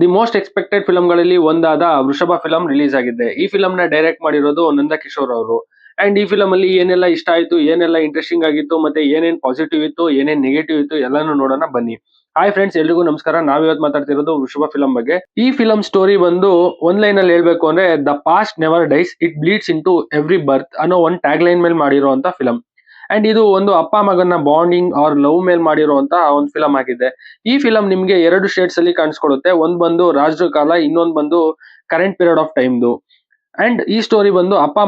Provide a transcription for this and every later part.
The most expected ಫಿಲ್ಮ್ಗಳಲ್ಲಿ ಒಂದಾದ ವೃಷಭ film release ಆಗಿದೆ. ಈ ಫಿಲಂನ ಡೈರೆಕ್ಟ್ ಮಾಡಿರೋದು ನಂದಕಿಶೋರ್ ಅವರು. ಅಂಡ್ ಈ ಫಿಲಂ ಅಲ್ಲಿ ಏನೆಲ್ಲ ಇಷ್ಟ ಆಯ್ತು, ಏನೆಲ್ಲ ಇಂಟ್ರೆಸ್ಟಿಂಗ್ ಆಗಿತ್ತು, ಮತ್ತೆ ಏನೇನ್ ಪಾಸಿಟಿವ್ ಇತ್ತು, ಏನೇನ್ ನೆಗೆಟಿವ್ ಇತ್ತು ಎಲ್ಲಾನು ನೋಡೋಣ ಬನ್ನಿ. ಹಾಯ್ ಫ್ರೆಂಡ್ಸ್, ಎಲ್ರಿಗೂ ನಮಸ್ಕಾರ. ನಾವಿವತ್ತು ಮಾತಾಡ್ತಿರೋದು ವೃಷಭ ಫಿಲಂ ಬಗ್ಗೆ. ಈ ಫಿಲಂ ಸ್ಟೋರಿ ಬಂದು ಒಂದ್ ಲೈನ್ ಅಲ್ಲಿ ಹೇಳ್ಬೇಕು ಅಂದ್ರೆ, the past never dies, it bleeds into every birth ಅನ್ನೋ ಒಂದ್ ಟ್ಯಾಗ್ ಲೈನ್ ಮೇಲೆ ಮಾಡಿರುವಂತ ಫಿಲಂ. ಅಂಡ್ ಇದು ಒಂದು ಅಪ್ಪ ಮಗನ ಬಾಂಡಿಂಗ್ ಆರ್ ಲವ್ ಮೇಲ್ ಮಾಡಿರುವಂತ ಒಂದು ಫಿಲಂ ಆಗಿದೆ. ಈ ಫಿಲಂ ನಿಮ್ಗೆ ಎರಡು ಶೇಡ್ಸ್ ಅಲ್ಲಿ ಕಾಣಿಸ್ಕೊಡುತ್ತೆ. ಒಂದ್ ಬಂದು ರಾಜರ ಕಾಲ, ಇನ್ನೊಂದ್ ಬಂದು ಕರೆಂಟ್ ಪೀರಿಯಡ್ ಆಫ್ ಟೈಮ್ದು. ಅಂಡ್ ಈ ಸ್ಟೋರಿ ಬಂದು ಅಪ್ಪ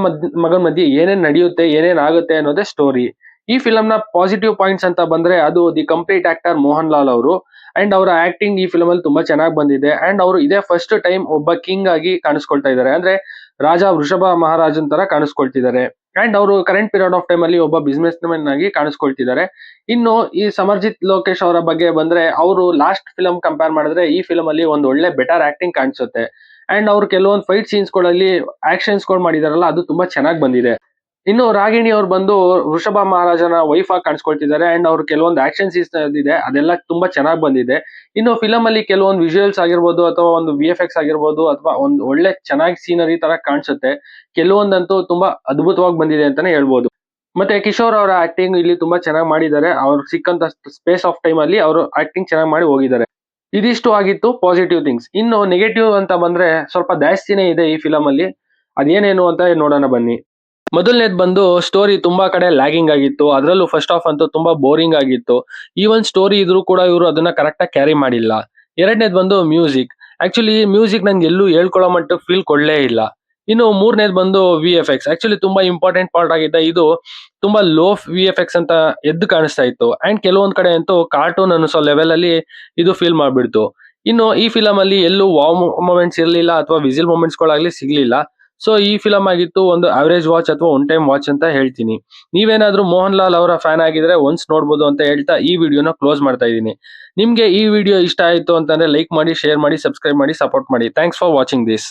ಮಗನ ಮಧ್ಯೆ ಏನೇನ್ ನಡೆಯುತ್ತೆ, ಏನೇನ್ ಆಗುತ್ತೆ ಅನ್ನೋದೇ ಸ್ಟೋರಿ. ಈ ಫಿಲಂ ನ ಪಾಸಿಟಿವ್ ಪಾಯಿಂಟ್ಸ್ ಅಂತ ಬಂದ್ರೆ, ಅದು the complete actor Mohan Lal ಅವರು. ಅಂಡ್ ಅವರ ಆಕ್ಟಿಂಗ್ ಈ ಫಿಲಂ ಅಲ್ಲಿ ತುಂಬಾ ಚೆನ್ನಾಗಿ ಬಂದಿದೆ. ಅಂಡ್ ಅವರು ಇದೇ ಫಸ್ಟ್ ಟೈಮ್ ಒಬ್ಬ ಕಿಂಗ್ ಆಗಿ ಕಾಣಿಸ್ಕೊಳ್ತಾ ಇದ್ದಾರೆ. ಅಂದ್ರೆ ರಾಜ ವೃಷಭ ಮಹಾರಾಜನ್ ತರ ಕಾಣಿಸ್ಕೊಳ್ತಿದ್ದಾರೆ. ಅಂಡ್ ಅವರು ಕರೆಂಟ್ ಪೀರಿಯಡ್ ಆಫ್ ಟೈಮ್ ಅಲ್ಲಿ ಒಬ್ಬ ಬಿಸ್ನೆಸ್ ಮ್ಯಾನ್ ಆಗಿ ಕಾಣಿಸ್ಕೊಳ್ತಿದ್ದಾರೆ. ಇನ್ನು ಈ ಸಮರ್ಜಿತ್ ಲೋಕೇಶ್ ಅವರ ಬಗ್ಗೆ ಬಂದ್ರೆ, ಅವರು ಲಾಸ್ಟ್ ಫಿಲಂ ಕಂಪೇರ್ ಮಾಡಿದ್ರೆ ಈ ಫಿಲಂ ಅಲ್ಲಿ ಒಂದು ಒಳ್ಳೆ ಬೆಟರ್ ಆಕ್ಟಿಂಗ್ ಕಾಣಿಸುತ್ತೆ. ಅಂಡ್ ಅವ್ರು ಕೆಲವೊಂದು ಫೈಟ್ ಸೀನ್ಸ್ ಗಳಲ್ಲಿ ಆಕ್ಷನ್ಸ್ ಗಳು ಮಾಡಿದಾರಲ್ಲ, ಅದು ತುಂಬಾ ಚೆನ್ನಾಗಿ ಬಂದಿದೆ. ಇನ್ನು ರಾಗಿಣಿ ಅವ್ರು ಬಂದು ವೃಷಭ ಮಹಾರಾಜನ ವೈಫ್ ಆಗಿ ಕಾಣಿಸ್ಕೊಳ್ತಿದ್ದಾರೆ. ಅಂಡ್ ಅವ್ರು ಕೆಲವೊಂದು ಆಕ್ಷನ್ ಸೀನ್ಸ್ ಇದೆ, ಅದೆಲ್ಲ ತುಂಬಾ ಚೆನ್ನಾಗಿ ಬಂದಿದೆ. ಇನ್ನು ಫಿಲಂ ಅಲ್ಲಿ ಕೆಲವೊಂದು ವಿಜುವಲ್ಸ್ ಆಗಿರ್ಬೋದು, ಅಥವಾ ಒಂದು VFX ಆಗಿರ್ಬೋದು, ಅಥವಾ ಒಂದು ಒಳ್ಳೆ ಚೆನ್ನಾಗಿ ಸೀನರಿ ತರ ಕಾಣಿಸುತ್ತೆ. ಕೆಲವೊಂದಂತೂ ತುಂಬಾ ಅದ್ಭುತವಾಗಿ ಬಂದಿದೆ ಅಂತಾನೆ ಹೇಳ್ಬೋದು. ಮತ್ತೆ ಕಿಶೋರ್ ಅವರ ಆಕ್ಟಿಂಗ್ ಇಲ್ಲಿ ತುಂಬಾ ಚೆನ್ನಾಗಿ ಮಾಡಿದ್ದಾರೆ. ಅವ್ರು ಸಿಕ್ಕಂತ ಸ್ಪೇಸ್ ಆಫ್ ಟೈಮ್ ಅಲ್ಲಿ ಅವರು ಆಕ್ಟಿಂಗ್ ಚೆನ್ನಾಗಿ ಮಾಡಿ ಹೋಗಿದ್ದಾರೆ. ಇದಿಷ್ಟು ಆಗಿತ್ತು ಪಾಸಿಟಿವ್ ಥಿಂಗ್ಸ್. ಇನ್ನು ನೆಗೆಟಿವ್ ಅಂತ ಬಂದ್ರೆ ಸ್ವಲ್ಪ ಜಾಸ್ತಿನೇ ಇದೆ ಈ ಫಿಲಂ ಅಲ್ಲಿ. ಅದೇನೇನು ಅಂತ ನೋಡೋಣ ಬನ್ನಿ. ಮೊದಲನೇದು ಬಂದು ಸ್ಟೋರಿ ತುಂಬಾ ಕಡೆ ಲ್ಯಾಗಿಂಗ್ ಆಗಿತ್ತು. ಅದರಲ್ಲೂ ಫಸ್ಟ್ ಆಫ್ ಅಂತೂ ತುಂಬಾ ಬೋರಿಂಗ್ ಆಗಿತ್ತು. ಈವನ್ ಸ್ಟೋರಿ ಇದ್ರೂ ಕೂಡ ಇವರು ಅದನ್ನ ಕರೆಕ್ಟ್ ಆಗಿ ಕ್ಯಾರಿ ಮಾಡಿಲ್ಲ. ಎರಡನೇದು ಬಂದು ಮ್ಯೂಸಿಕ್. ಆಕ್ಚುಲಿ ಮ್ಯೂಸಿಕ್ ನಂಗೆ ಎಲ್ಲೂ ಹೇಳ್ಕೊಳ್ಳೋ ಮಟ್ಟಕ್ಕೆ ಫೀಲ್ ಕೊಡ್ಲೇ ಇಲ್ಲ. ಇನ್ನು ಮೂರನೇದು ಬಂದು VFX. ಆಕ್ಚುಲಿ ತುಂಬಾ ಇಂಪಾರ್ಟೆಂಟ್ ಪಾರ್ಟ್ ಆಗಿದೆ. ಇದು ತುಂಬಾ ಲೋ VFX ಅಂತ ಎದ್ದು ಕಾಣಿಸ್ತಾ ಇತ್ತು. ಅಂಡ್ ಕೆಲವೊಂದ್ ಕಡೆ ಅಂತೂ ಕಾರ್ಟೂನ್ ಅನಿಸೋ ಲೆವೆಲ್ ಅಲ್ಲಿ ಇದು ಫೀಲ್ ಮಾಡ್ಬಿಡ್ತು. ಇನ್ನು ಈ ಫಿಲಂ ಅಲ್ಲಿ ಎಲ್ಲೂ ವಾವ್ ಮೂಮೆಂಟ್ಸ್ ಇರ್ಲಿಲ್ಲ, ಅಥವಾ ವಿಸಿಲ್ ಮೂಮೆಂಟ್ಸ್ ಗಳಾಗ್ಲಿ ಸಿಗ್ಲಿಲ್ಲ. ಸೊ ಈ ಫಿಲಂ ಆಗಿತ್ತು ಒಂದು ಅವರೇಜ್ ವಾಚ್ ಅಥವಾ ಒನ್ ಟೈಮ್ ವಾಚ್ ಅಂತ ಹೇಳ್ತೀನಿ. ನೀವೇನಾದ್ರೂ ಮೋಹನ್ ಲಾಲ್ ಅವರ ಫ್ಯಾನ್ ಆಗಿದ್ರೆ ಒನ್ಸ್ ನೋಡ್ಬೋದು ಅಂತ ಹೇಳ್ತಾ ಈ ವಿಡಿಯೋನ ಕ್ಲೋಸ್ ಮಾಡ್ತಾ ಇದ್ದೀನಿ. ನಿಮ್ಗೆ ಈ ವಿಡಿಯೋ ಇಷ್ಟ ಆಯ್ತು ಅಂತಂದ್ರೆ ಲೈಕ್ ಮಾಡಿ, ಶೇರ್ ಮಾಡಿ, ಸಬ್ಸ್ಕ್ರೈಬ್ ಮಾಡಿ, ಸಪೋರ್ಟ್ ಮಾಡಿ. Thanks for watching this.